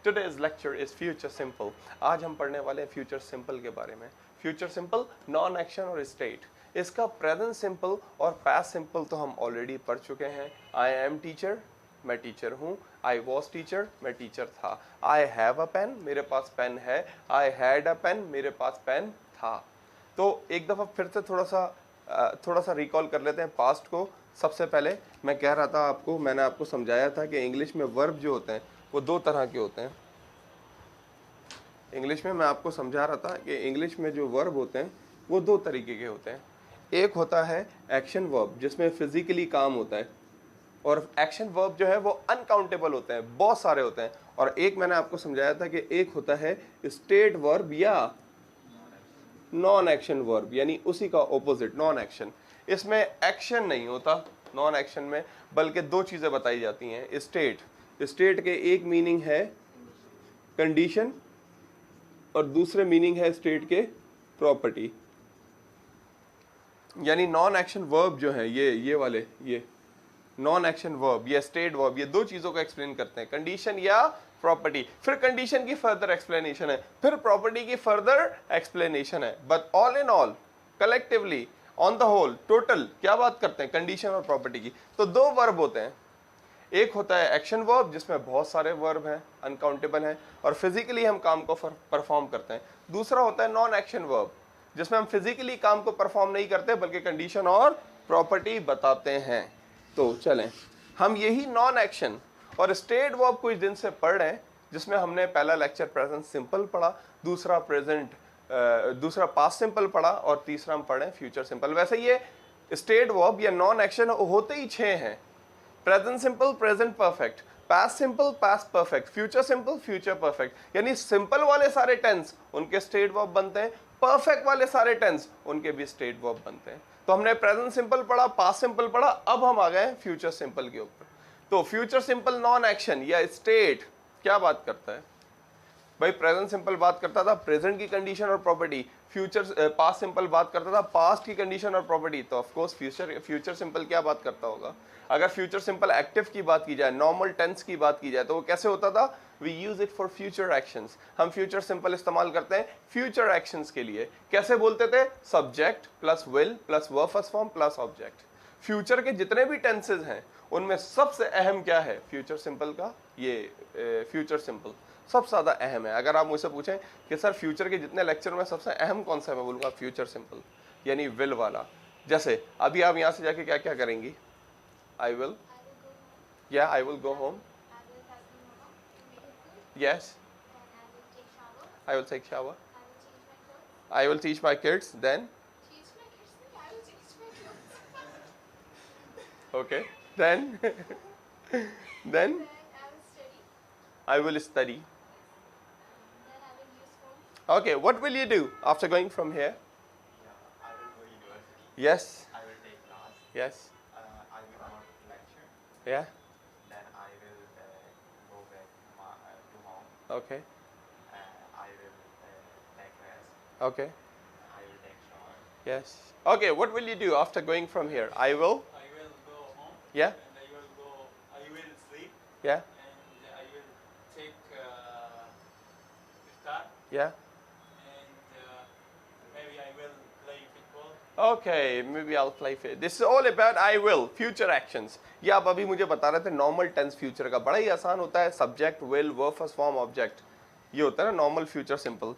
Today's lecture is future simple. आज हम पढ़ने वाले हैं फ्यूचर सिंपल के बारे में. फ्यूचर सिंपल नॉन एक्शन और स्टेट. इसका प्रेजेंट सिंपल और पास्ट सिंपल तो हम ऑलरेडी पढ़ चुके हैं. आई एम टीचर, मैं टीचर हूँ. आई वॉज टीचर, मैं टीचर था. आई हैव अ पेन, मेरे पास पेन है. आई हैड अ पेन, मेरे पास पेन था. तो एक दफ़ा फिर से थोड़ा सा रिकॉल कर लेते हैं पास्ट को. सबसे पहले मैं कह रहा था आपको, मैंने आपको समझाया था कि इंग्लिश में वर्ब जो होते हैं वो दो तरह के होते हैं. इंग्लिश में मैं आपको समझा रहा था कि इंग्लिश में जो वर्ब होते हैं वो दो तरीके के होते हैं. एक होता है एक्शन वर्ब जिसमें फिजिकली काम होता है, और एक्शन वर्ब जो है वो अनकाउंटेबल होते हैं, बहुत सारे होते हैं. और एक मैंने आपको समझाया था कि एक होता है स्टेट वर्ब या नॉन एक्शन वर्ब, यानी उसी का ऑपोजिट नॉन एक्शन. इसमें एक्शन नहीं होता नॉन एक्शन में, बल्कि दो चीज़ें बताई जाती हैं. स्टेट के एक मीनिंग है कंडीशन और दूसरे मीनिंग है स्टेट के प्रॉपर्टी. यानी नॉन एक्शन वर्ब जो है ये वाले, ये नॉन एक्शन वर्ब, ये स्टेट वर्ब, ये दो चीज़ों को एक्सप्लेन करते हैं, कंडीशन या प्रॉपर्टी. फिर कंडीशन की फर्दर एक्सप्लेनेशन है, फिर प्रॉपर्टी की फर्दर एक्सप्लेनेशन है. But all in all, collectively, on the whole, total क्या बात करते हैं? कंडीशन और प्रॉपर्टी की. तो दो वर्ब होते हैं. एक होता है एक्शन वर्ब जिसमें बहुत सारे वर्ब हैं, अनकाउंटेबल हैं, और फिजिकली हम काम को परफॉर्म करते हैं. दूसरा होता है नॉन एक्शन वर्ब जिसमें हम फिजिकली काम को परफॉर्म नहीं करते बल्कि कंडीशन और प्रॉपर्टी बताते हैं. तो चलें, हम यही नॉन एक्शन और स्टेट वर्ब कुछ दिन से पढ़ रहे हैं, जिसमें हमने पहला लेक्चर प्रेजेंट सिंपल पढ़ा, दूसरा पास्ट सिंपल पढ़ा, और तीसरा हम पढ़े फ्यूचर सिंपल. वैसे ये स्टेट वर्ब या नॉन एक्शन होते ही 6 हैं. Present simple, present perfect, past simple, past perfect, future simple, future perfect. यानी सिंपल वाले सारे टेंस उनके स्टेट वर्ब बनते हैं, परफेक्ट वाले सारे टेंस उनके भी स्टेट वर्ब बनते हैं. तो हमने प्रेजेंट सिंपल पढ़ा, पास्ट सिंपल पढ़ा, अब हम आ गए फ्यूचर सिंपल के ऊपर. तो फ्यूचर सिंपल नॉन एक्शन या स्टेट क्या बात करता है भाई? प्रेजेंट सिंपल बात करता था प्रेजेंट की कंडीशन और प्रॉपर्टी. पास्ट सिंपल बात करता था पास्ट की कंडीशन और प्रॉपर्टी. तो ऑफ कोर्स फ्यूचर सिंपल क्या बात करता होगा? अगर फ्यूचर सिंपल एक्टिव की बात की जाए, नॉर्मल टेंस की बात की जाए, तो वो कैसे होता था? We use it for future actions. हम फ्यूचर सिंपल इस्तेमाल करते हैं फ्यूचर एक्शंस के लिए. कैसे बोलते थे? Subject plus will plus verb first form plus object. Future के जितने भी टेंसेज हैं उनमें सबसे अहम क्या है? फ्यूचर सिंपल का ये फ्यूचर सिंपल सबसे ज़्यादा अहम है. अगर आप मुझसे पूछें कि सर फ्यूचर के जितने लेक्चर में सबसे अहम कौन सा है, मैं बोलूँगा फ्यूचर सिंपल, यानी विल वाला. जैसे अभी आप यहाँ से जाके क्या क्या करेंगी? आई विल, या I will go home, yes, I will take shower, I will teach my kids, then okay, then I will study. Okay, what will you do after going from here? I will go university. Yes, I will take class. yes, I will not lecture. yeah, Then I will go back to home. okay, I will take rest. okay, I will take shower. yes. Okay, what will you do after going from here? I will, I will go home. yeah, And I will sleep. yeah, And I will take iftar. yeah. And maybe I will play football. Okay, maybe I'll play fit. This is all about I will, future actions. ये आप अभी मुझे बता रहे थे normal tense future का बड़ा ही आसान होता है. Subject, will, verb first form, object. ये होता है ना normal future simple.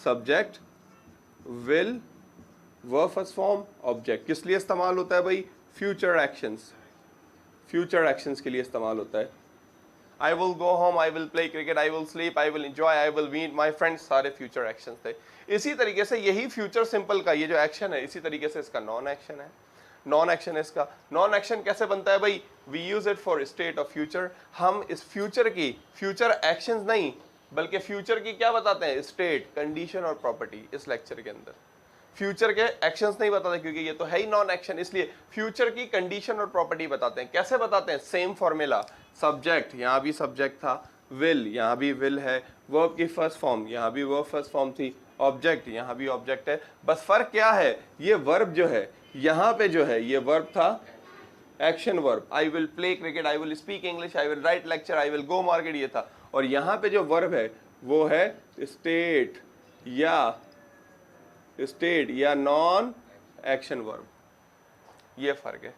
Subject, will, verb first form, object. किस लिए इस्तेमाल होता है भाई? Future actions. फ्यूचर एक्शंस के लिए इस्तेमाल होता है. I will go home, I will play cricket, I will sleep, I will enjoy, I will meet my friends, सारे फ्यूचर एक्शंस थे. इसी तरीके से यही फ्यूचर सिंपल का ये जो एक्शन है, इसी तरीके से इसका नॉन एक्शन है. नॉन एक्शन इसका नॉन एक्शन कैसे बनता है भाई? We use it for state of future. हम इस फ्यूचर की फ्यूचर एक्शंस नहीं बल्कि फ्यूचर की क्या बताते हैं? स्टेट, कंडीशन और प्रॉपर्टी. इस लेक्चर के अंदर फ्यूचर के एक्शंस नहीं बताते क्योंकि ये तो है ही नॉन एक्शन, इसलिए फ्यूचर की कंडीशन और प्रॉपर्टी बताते हैं. कैसे बताते हैं? Same formula. सब्जेक्ट, यहाँ भी सब्जेक्ट था. विल, यहाँ भी विल है. वर्ब की फर्स्ट फॉर्म, यहाँ भी वर्ब फर्स्ट फॉर्म थी. ऑब्जेक्ट, यहाँ भी ऑब्जेक्ट है. बस फर्क क्या है? ये वर्ब जो है यहाँ पे जो है ये वर्ब था action verb. I will play cricket, I will speak English, I will write lecture, I will go market, ये था. और यहाँ पे जो वर्ब है वो है स्टेट या नॉन एक्शन वर्ब। ये फर्क है।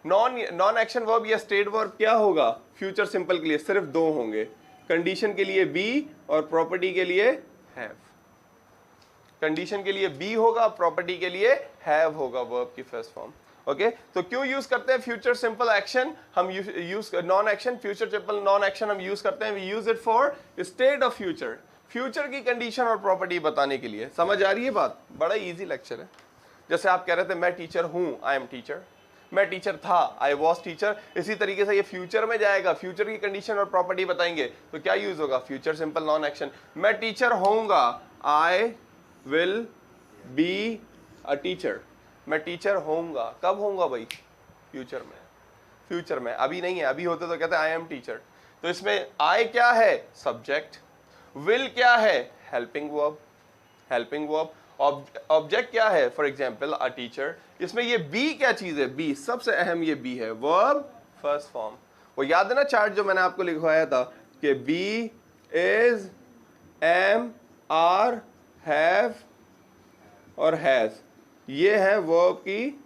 नॉन एक्शन वर्ब या स्टेट वर्ब क्या होगा? फ्यूचर सिंपल के लिए सिर्फ दो होंगे, कंडीशन के लिए बी और प्रॉपर्टी के लिए हैव। कंडीशन के लिए बी होगा, प्रॉपर्टी के लिए हैव होगा वर्ब की फर्स्ट फॉर्म। ओके, तो क्यों यूज करते हैं फ्यूचर सिंपल एक्शन? हम use non action, future simple non action हम यूज करते हैं, we use it for state of future, future की कंडीशन और प्रॉपर्टी बताने के लिए। समझ आ रही है बात? बड़ा इजी लेक्चर है। जैसे आप कह रहे थे मैं टीचर हूं, आई एम टीचर, मैं टीचर था, आई वॉज टीचर। इसी तरीके से ये फ्यूचर में जाएगा, फ्यूचर की कंडीशन और प्रॉपर्टी बताएंगे तो क्या यूज होगा? Future simple non action. मैं टीचर होऊंगा, I will be a teacher. मैं टीचर होऊंगा, कब होऊंगा भाई? फ्यूचर में। फ्यूचर में, अभी नहीं है। अभी होते तो कहते आई एम टीचर। तो इसमें आई क्या है? सब्जेक्ट। विल क्या है? Helping verb. Helping verb. Object क्या है? For example a teacher. इसमें ये बी क्या चीज है? बी, सबसे अहम ये बी है, वर्ब फर्स्ट फॉर्म। वो याद है ना चार्ट जो मैंने आपको लिखवाया था कि be is, am, are, have और हैज, ये है वर्ब की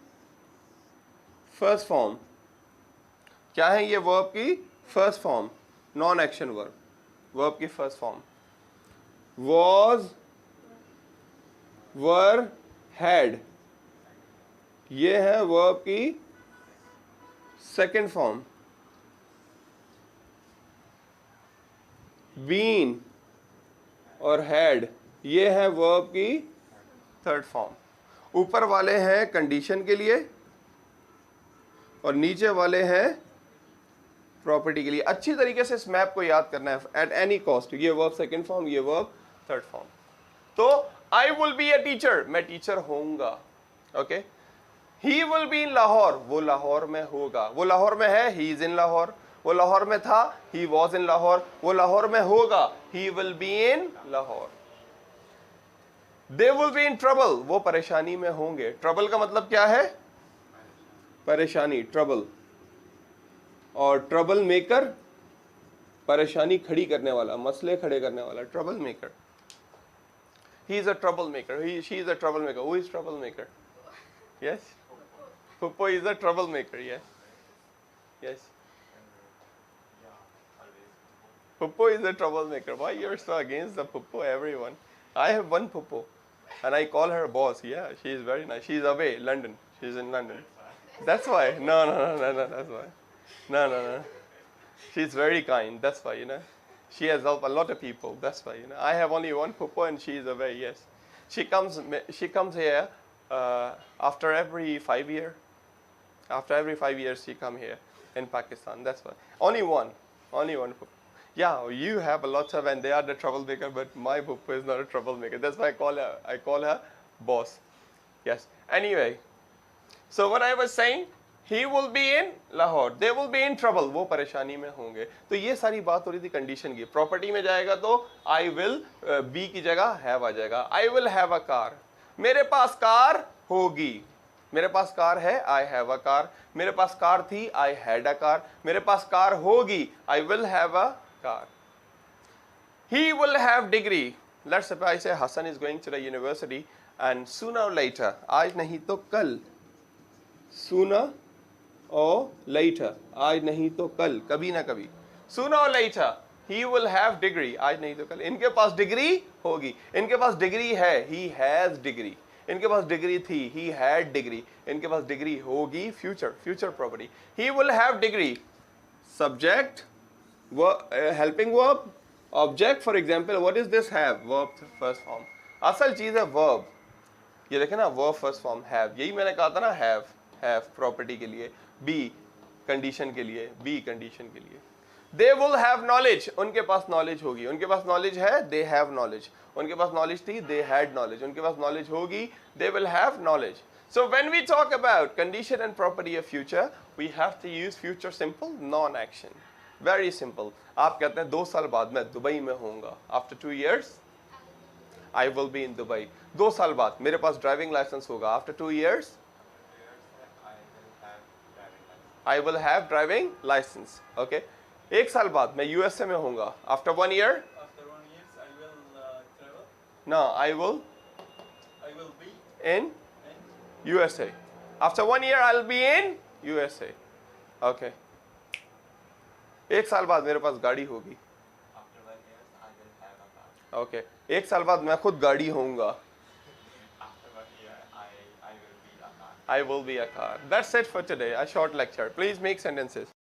फर्स्ट फॉर्म। क्या है ये? वर्ब की first form, non action verb, verb की first form. Was, were, had, ये है वर्ब की सेकेंड फॉर्म। बीन और हैड, ये है वर्ब की थर्ड फॉर्म। ऊपर वाले हैं कंडीशन के लिए और नीचे वाले हैं प्रॉपर्टी के लिए। अच्छी तरीके से इस मैप को याद करना है एट एनी कॉस्ट। ये वर्ब सेकंड फॉर्म, ये वर्ब थर्ड फॉर्म। तो I will be a teacher, मैं टीचर होऊंगा। Okay, he will be in Lahore, वो लाहौर में होगा। वो लाहौर में है, ही इज इन लाहौर। वो लाहौर में था, ही वॉज इन लाहौर। वो लाहौर में होगा, he will be in Lahore. They will be in trouble, वो परेशानी में होंगे। ट्रबल का मतलब क्या है? परेशानी, ट्रबल। और ट्रबल मेकर, परेशानी खड़ी करने वाला, मसले खड़े करने वाला, trouble maker. He is a trouble maker, she is a trouble maker. Who is trouble maker? Yes, पुप्पो is a trouble maker. Yes, yes, Puppo is a troublemaker. Why you're so against the Puppo, everyone? I have one Puppo, and I call her boss. Yeah, she is very nice. She's away, London. She's in London. That's why. No. That's why. No. She's very kind. That's why, She has helped a lot of people. That's why, I have only one Puppo, and she is away. Yes, she comes here after every 5 years. After every 5 years, she come here in Pakistan. That's why. Only one Puppo. Yeah, you have a lot of, and they are the troublemaker, but my Puppo is not a troublemaker. That's why I call her boss. Yes. Anyway, so what I was saying, he will be in Lahore, they will be in trouble, वो परेशानी में होंगे। तो ये सारी बात हो रही थी कंडीशन की। प्रॉपर्टी में जाएगा तो I will be की जगह have आ जाएगा। I will have a car, मेरे पास कार होगी। मेरे पास कार है, I have a car। मेरे पास कार थी, I had a car। मेरे पास कार होगी, I will have a car। He will have degree। Let's suppose I say Hassan is going to the university, and sooner or later, आज नहीं तो कल, sooner or later, आज नहीं तो कल, कभी ना कभी, sooner or later, he will have degree। आज नहीं तो कल इनके पास डिग्री होगी। इनके पास डिग्री है, he has degree। इनके पास डिग्री थी, he had degree। इनके पास डिग्री होगी, future property। He will have degree। Subject, helping verb, object। For example, what is this have? Verb first form। असल चीज है verb। ये देखें ना, verb first form have। यही मैंने कहा था ना, have प्रॉपर्टी के लिए, be कंडीशन के लिए, be कंडीशन के लिए। They will have knowledge, उनके पास नॉलेज होगी। उनके पास नॉलेज है, they have knowledge। उनके पास नॉलेज थी, they had knowledge। उनके पास नॉलेज होगी, they will have knowledge। So when we talk about condition and property of future, we have to use future simple non-action। Very simple। आप कहते हैं 2 साल बाद मैं दुबई में होऊंगा। After 2 years, I will be in Dubai। 2 साल बाद मेरे पास ड्राइविंग लाइसेंस होगा। After 2 years, I will have driving license। Okay, 1 साल बाद मैं यूएसए में होऊंगा. After 1 year, After 1 year, I will travel. no, I I will be in in USA. After 1 year, I'll be in USA. Okay. 1 साल बाद मेरे पास गाड़ी होगी. After 1 year, I will have a car. Okay. 1 साल बाद मैं खुद गाड़ी होऊंगा. After 1 year, I will be a car. I will be a car. That's it for today. A short lecture. Please make sentences.